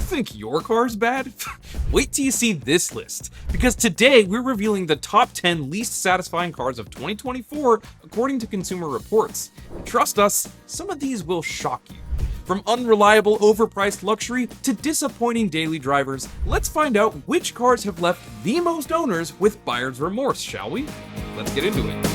think your car's bad? Wait till you see this list, because today we're revealing the top 10 least satisfying cars of 2024 according to Consumer Reports. And trust us, some of these will shock you. From unreliable, overpriced luxury to disappointing daily drivers, let's find out which cars have left the most owners with buyer's remorse, shall we? Let's get into it.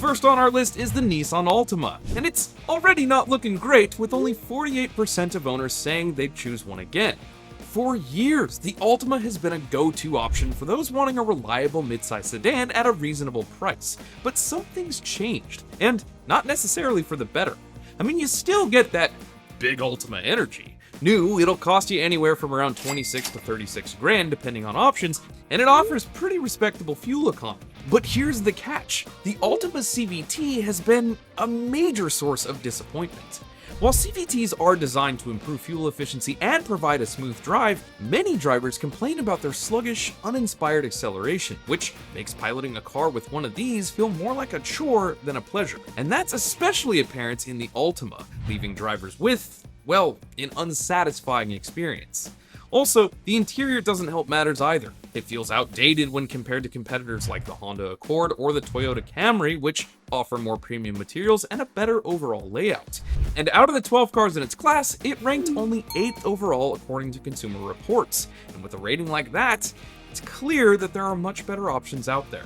First on our list is the Nissan Ultima, and it's already not looking great, with only 48% of owners saying they'd choose one again. For years, the Altima has been a go-to option for those wanting a reliable midsize sedan at a reasonable price, but something's changed, and not necessarily for the better. I mean, you still get that big Altima energy. New, it'll cost you anywhere from around 26 to 36 grand depending on options, and it offers pretty respectable fuel economy. But here's the catch. The Ultima's CVT has been a major source of disappointment. While CVTs are designed to improve fuel efficiency and provide a smooth drive, many drivers complain about their sluggish, uninspired acceleration, which makes piloting a car with one of these feel more like a chore than a pleasure. And that's especially apparent in the Ultima, leaving drivers with, well, an unsatisfying experience. Also, the interior doesn't help matters either. It feels outdated when compared to competitors like the Honda Accord or the Toyota Camry, which offer more premium materials and a better overall layout. And out of the 12 cars in its class, it ranked only 8th overall according to Consumer Reports. And with a rating like that, it's clear that there are much better options out there.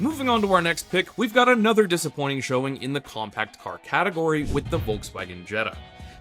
Moving on to our next pick, we've got another disappointing showing in the compact car category with the Volkswagen Jetta.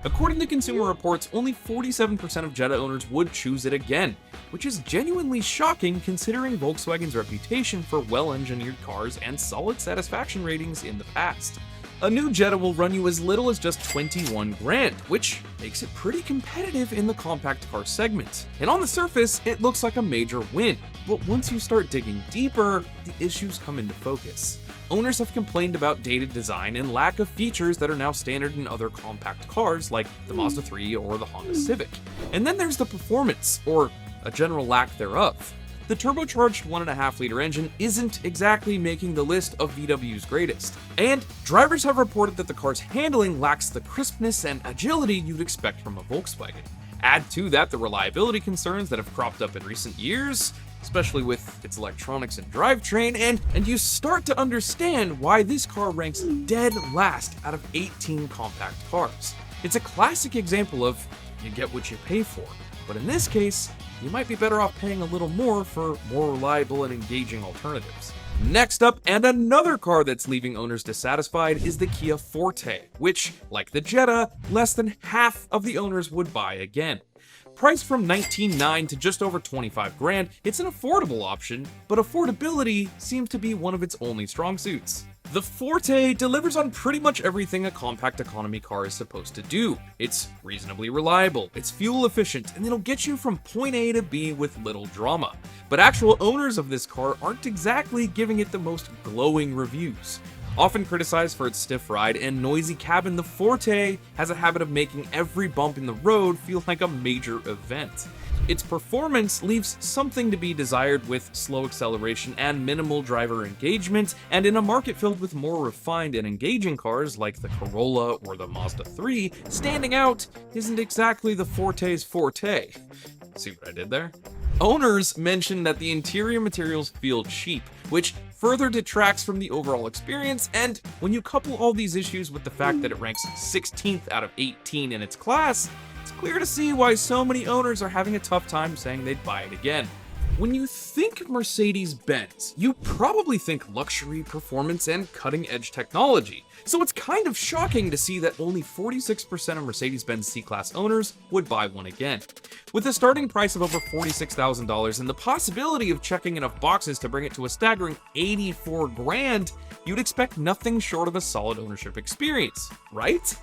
According to Consumer Reports, only 47% of Jetta owners would choose it again, which is genuinely shocking considering Volkswagen's reputation for well-engineered cars and solid satisfaction ratings in the past. A new Jetta will run you as little as just 21 grand, which makes it pretty competitive in the compact car segment. And on the surface, it looks like a major win, but once you start digging deeper, the issues come into focus. Owners have complained about dated design and lack of features that are now standard in other compact cars like the Mazda 3 or the Honda Civic. And then there's the performance, or a general lack thereof. The turbocharged 1.5-liter engine isn't exactly making the list of VW's greatest. And drivers have reported that the car's handling lacks the crispness and agility you'd expect from a Volkswagen. Add to that the reliability concerns that have cropped up in recent years, especially with its electronics and drivetrain, and you start to understand why this car ranks dead last out of 18 compact cars. It's a classic example of you get what you pay for, but in this case, you might be better off paying a little more for more reliable and engaging alternatives. Next up, and another car that's leaving owners dissatisfied, is the Kia Forte, which, like the Jetta, less than half of the owners would buy again. Priced from $19,900 to just over 25 grand, it's an affordable option, but affordability seems to be one of its only strong suits. The Forte delivers on pretty much everything a compact economy car is supposed to do. It's reasonably reliable, it's fuel efficient, and it'll get you from point A to B with little drama. But actual owners of this car aren't exactly giving it the most glowing reviews. Often criticized for its stiff ride and noisy cabin, the Forte has a habit of making every bump in the road feel like a major event. Its performance leaves something to be desired with slow acceleration and minimal driver engagement, and in a market filled with more refined and engaging cars like the Corolla or the Mazda 3, standing out isn't exactly the Forte's forte. See what I did there? Owners mention that the interior materials feel cheap, which further detracts from the overall experience, and when you couple all these issues with the fact that it ranks 16th out of 18 in its class, it's clear to see why so many owners are having a tough time saying they'd buy it again. When you think Mercedes-Benz, you probably think luxury, performance, and cutting-edge technology. So it's kind of shocking to see that only 46% of Mercedes-Benz C-Class owners would buy one again. With a starting price of over $46,000 and the possibility of checking enough boxes to bring it to a staggering 84 grand, you'd expect nothing short of a solid ownership experience, right?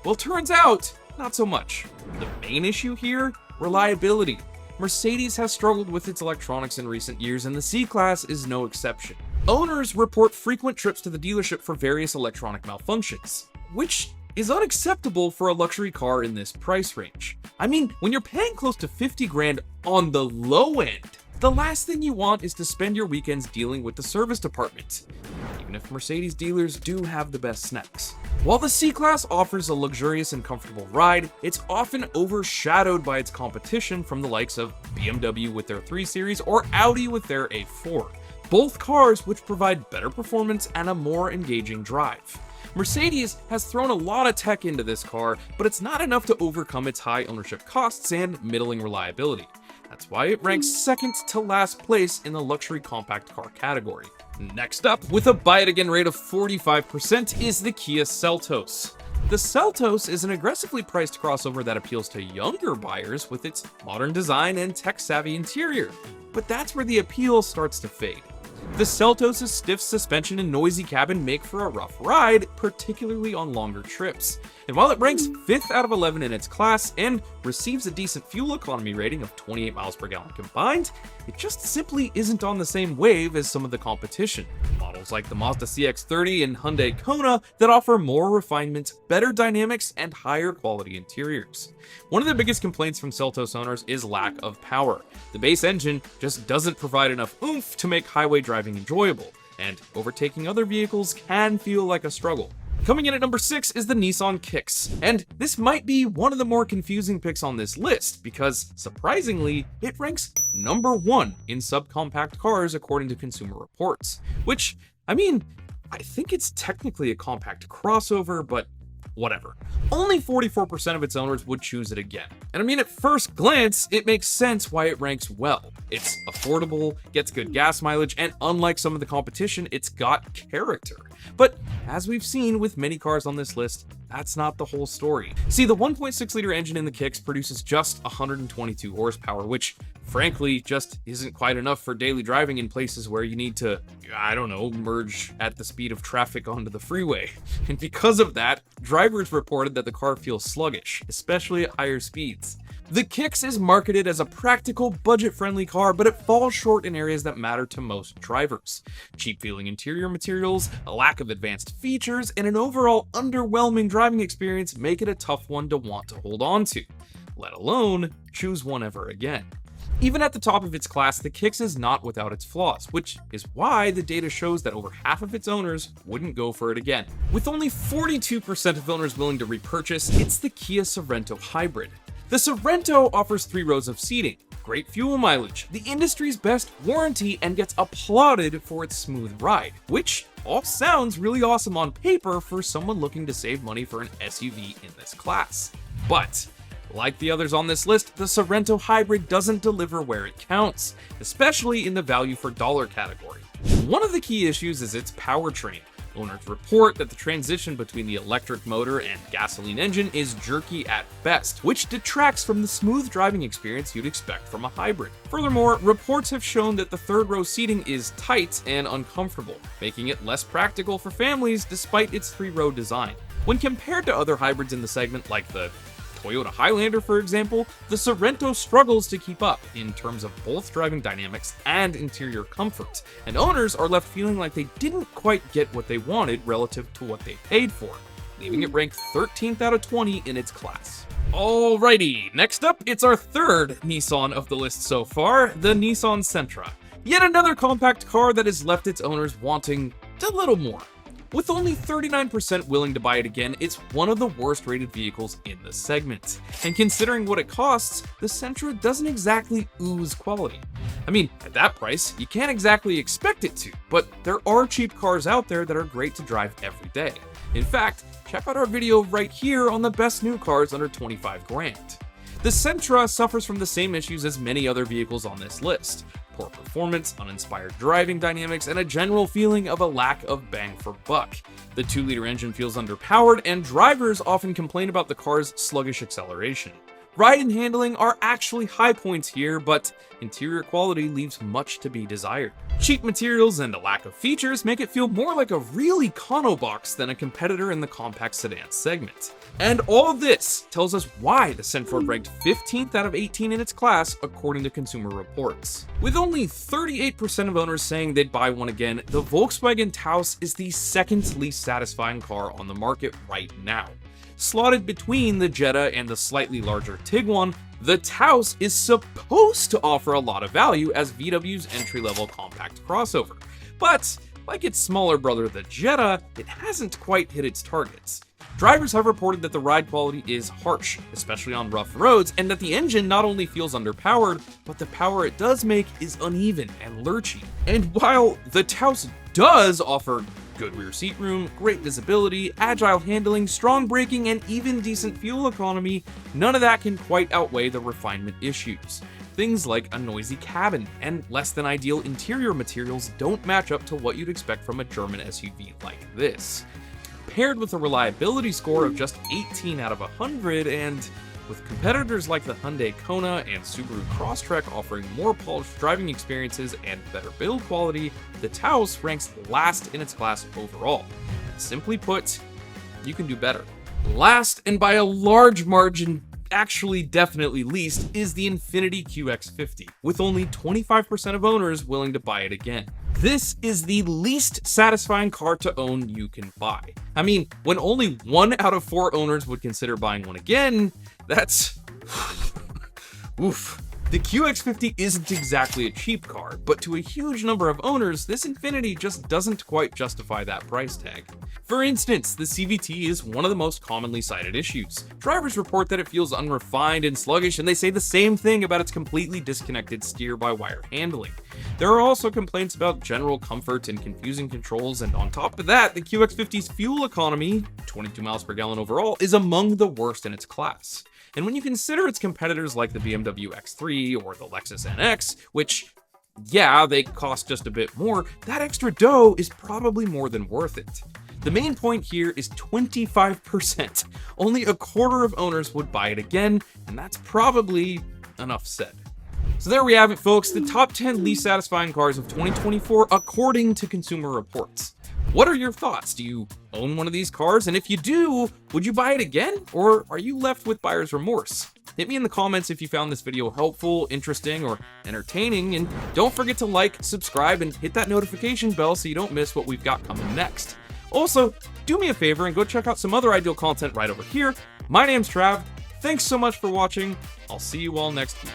Well, turns out, not so much. The main issue here? Reliability. Mercedes has struggled with its electronics in recent years, and the C-Class is no exception. Owners report frequent trips to the dealership for various electronic malfunctions, which is unacceptable for a luxury car in this price range. I mean, when you're paying close to 50 grand on the low end, The last thing you want is to spend your weekends dealing with the service department, even if Mercedes dealers do have the best snacks. While the C-Class offers a luxurious and comfortable ride, it's often overshadowed by its competition from the likes of BMW with their 3 Series or Audi with their A4, both cars which provide better performance and a more engaging drive. Mercedes has thrown a lot of tech into this car, but it's not enough to overcome its high ownership costs and middling reliability. That's why it ranks second to last place in the luxury compact car category. Next up, with a buy it again rate of 45%, is the Kia Seltos. The Seltos is an aggressively priced crossover that appeals to younger buyers with its modern design and tech-savvy interior. But that's where the appeal starts to fade. The Seltos' stiff suspension and noisy cabin make for a rough ride, particularly on longer trips. And while it ranks 5th out of 11 in its class and receives a decent fuel economy rating of 28 miles per gallon combined, it just simply isn't on the same wave as some of the competition. Models like the Mazda CX-30 and Hyundai Kona that offer more refinement, better dynamics, and higher quality interiors. One of the biggest complaints from Seltos owners is lack of power. The base engine just doesn't provide enough oomph to make highway driving enjoyable, and overtaking other vehicles can feel like a struggle. Coming in at number 6 is the Nissan Kicks, and this might be one of the more confusing picks on this list because, surprisingly, it ranks number 1 in subcompact cars according to Consumer Reports, which, I think it's technically a compact crossover, but whatever. Only 44% of its owners would choose it again. And at first glance, it makes sense why it ranks well. It's affordable, gets good gas mileage, and unlike some of the competition, it's got character. But as we've seen with many cars on this list, that's not the whole story. See, the 1.6-liter engine in the Kicks produces just 122 horsepower, which frankly just isn't quite enough for daily driving in places where you need to, merge at the speed of traffic onto the freeway. And because of that, drivers reported that the car feels sluggish, especially at higher speeds. The Kicks is marketed as a practical, budget-friendly car, but it falls short in areas that matter to most drivers. Cheap-feeling interior materials, a lack of advanced features, and an overall underwhelming driving experience make it a tough one to want to hold on to, let alone choose one ever again. Even at the top of its class, the Kicks is not without its flaws, which is why the data shows that over half of its owners wouldn't go for it again. With only 42% of owners willing to repurchase, it's the Kia Sorento Hybrid. The Sorento offers 3 rows of seating, great fuel mileage, the industry's best warranty, and gets applauded for its smooth ride, which all sounds really awesome on paper for someone looking to save money for an SUV in this class. But like the others on this list, the Sorento Hybrid doesn't deliver where it counts, especially in the value for dollar category. One of the key issues is its powertrain. Owners report that the transition between the electric motor and gasoline engine is jerky at best, which detracts from the smooth driving experience you'd expect from a hybrid. Furthermore, reports have shown that the third row seating is tight and uncomfortable, making it less practical for families despite its 3-row design. When compared to other hybrids in the segment like the Toyota Highlander, for example, the Sorento struggles to keep up in terms of both driving dynamics and interior comfort, and owners are left feeling like they didn't quite get what they wanted relative to what they paid for, leaving it ranked 13th out of 20 in its class. Alrighty, next up, it's our third Nissan of the list so far, the Nissan Sentra. Yet another compact car that has left its owners wanting a little more. With only 39% willing to buy it again, it's one of the worst rated vehicles in the segment. And considering what it costs, the Sentra doesn't exactly ooze quality. At that price, you can't exactly expect it to, but there are cheap cars out there that are great to drive every day. In fact, check out our video right here on the best new cars under 25 grand. The Sentra suffers from the same issues as many other vehicles on this list. Poor performance, uninspired driving dynamics, and a general feeling of a lack of bang for buck. The 2-liter engine feels underpowered, and drivers often complain about the car's sluggish acceleration. Ride and handling are actually high points here, but interior quality leaves much to be desired. Cheap materials and a lack of features make it feel more like a real econo box than a competitor in the compact sedan segment. And all this tells us why the Sentra ranked 15th out of 18 in its class according to Consumer Reports. With only 38% of owners saying they'd buy one again, the Volkswagen Taos is the second least satisfying car on the market right now. Slotted between the Jetta and the slightly larger Tiguan, the Taos is supposed to offer a lot of value as VW's entry-level compact crossover. But, like its smaller brother the Jetta, it hasn't quite hit its targets. Drivers have reported that the ride quality is harsh, especially on rough roads, and that the engine not only feels underpowered, but the power it does make is uneven and lurchy. And while the Taos does offer good rear seat room, great visibility, agile handling, strong braking, and even decent fuel economy, none of that can quite outweigh the refinement issues. Things like a noisy cabin and less than ideal interior materials don't match up to what you'd expect from a German SUV like this. Paired with a reliability score of just 18 out of 100, and with competitors like the Hyundai Kona and Subaru Crosstrek offering more polished driving experiences and better build quality, the Taos ranks last in its class overall. Simply put, you can do better. Last, and by a large margin, actually definitely least, is the Infiniti QX50, with only 25% of owners willing to buy it again. This is the least satisfying car to own you can buy. I mean, when only 1 out of 4 owners would consider buying one again, that's oof. The QX50 isn't exactly a cheap car, but to a huge number of owners, this Infiniti just doesn't quite justify that price tag. For instance, the CVT is one of the most commonly cited issues. Drivers report that it feels unrefined and sluggish, and they say the same thing about its completely disconnected steer-by-wire handling. There are also complaints about general comfort and confusing controls, and on top of that, the QX50's fuel economy, 22 miles per gallon overall, is among the worst in its class. And when you consider its competitors like the BMW X3 or the Lexus NX, which, yeah, they cost just a bit more, that extra dough is probably more than worth it. The main point here is 25%. Only a quarter of owners would buy it again, and that's probably enough said. So there we have it, folks, the top 10 least satisfying cars of 2024 according to Consumer Reports. What are your thoughts? Do you own one of these cars? And if you do, would you buy it again? Or are you left with buyer's remorse? Hit me in the comments if you found this video helpful, interesting, or entertaining, and don't forget to like, subscribe, and hit that notification bell so you don't miss what we've got coming next. Also, do me a favor and go check out some other ideal content right over here. My name's Trav. Thanks so much for watching. I'll see you all next week.